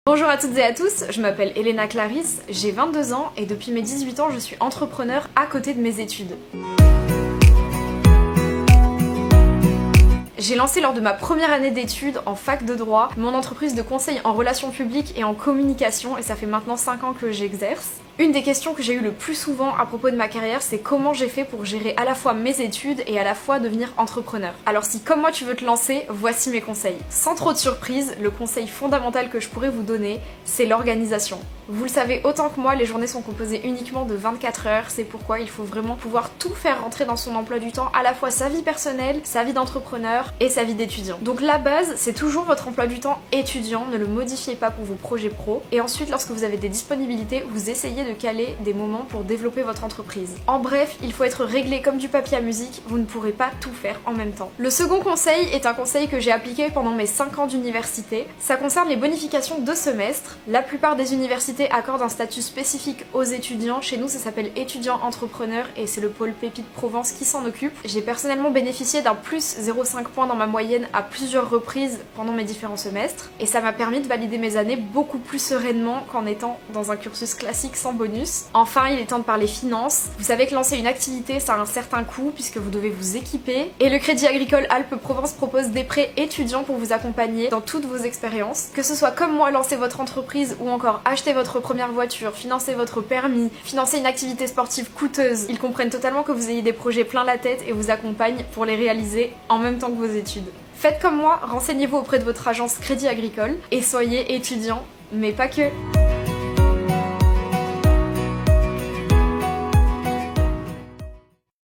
Bonjour à toutes et à tous, je m'appelle Elena Clarisse, j'ai 22 ans et depuis mes 18 ans je suis entrepreneur à côté de mes études. J'ai lancé lors de ma première année d'études en fac de droit mon entreprise de conseil en relations publiques et en communication et ça fait maintenant 5 ans que j'exerce. Une des questions que j'ai eues le plus souvent à propos de ma carrière, c'est comment j'ai fait pour gérer à la fois mes études et à la fois devenir entrepreneur. Alors si comme moi tu veux te lancer, voici mes conseils. Sans trop de surprise, le conseil fondamental que je pourrais vous donner, c'est l'organisation. Vous le savez autant que moi, les journées sont composées uniquement de 24 heures, c'est pourquoi il faut vraiment pouvoir tout faire rentrer dans son emploi du temps, à la fois sa vie personnelle, sa vie d'entrepreneur et sa vie d'étudiant. Donc la base, c'est toujours votre emploi du temps étudiant, ne le modifiez pas pour vos projets pro. Et ensuite, lorsque vous avez des disponibilités, vous essayez de caler des moments pour développer votre entreprise. En bref, il faut être réglé comme du papier à musique, vous ne pourrez pas tout faire en même temps. Le second conseil est un conseil que j'ai appliqué pendant mes 5 ans d'université. Ça concerne les bonifications de semestre. La plupart des universités accordent un statut spécifique aux étudiants. Chez nous, ça s'appelle étudiant entrepreneur et c'est le pôle Pépite Provence qui s'en occupe. J'ai personnellement bénéficié d'un plus 0,5 points dans ma moyenne à plusieurs reprises pendant mes différents semestres et ça m'a permis de valider mes années beaucoup plus sereinement qu'en étant dans un cursus classique sans bonus. Enfin, il est temps de parler finances. Vous savez que lancer une activité, ça a un certain coût puisque vous devez vous équiper et le Crédit Agricole Alpes-Provence propose des prêts étudiants pour vous accompagner dans toutes vos expériences. Que ce soit comme moi, lancer votre entreprise ou encore acheter votre première voiture, financer votre permis, financer une activité sportive coûteuse, ils comprennent totalement que vous ayez des projets plein la tête et vous accompagnent pour les réaliser en même temps que vos études. Faites comme moi, renseignez-vous auprès de votre agence Crédit Agricole et soyez étudiant, mais pas que.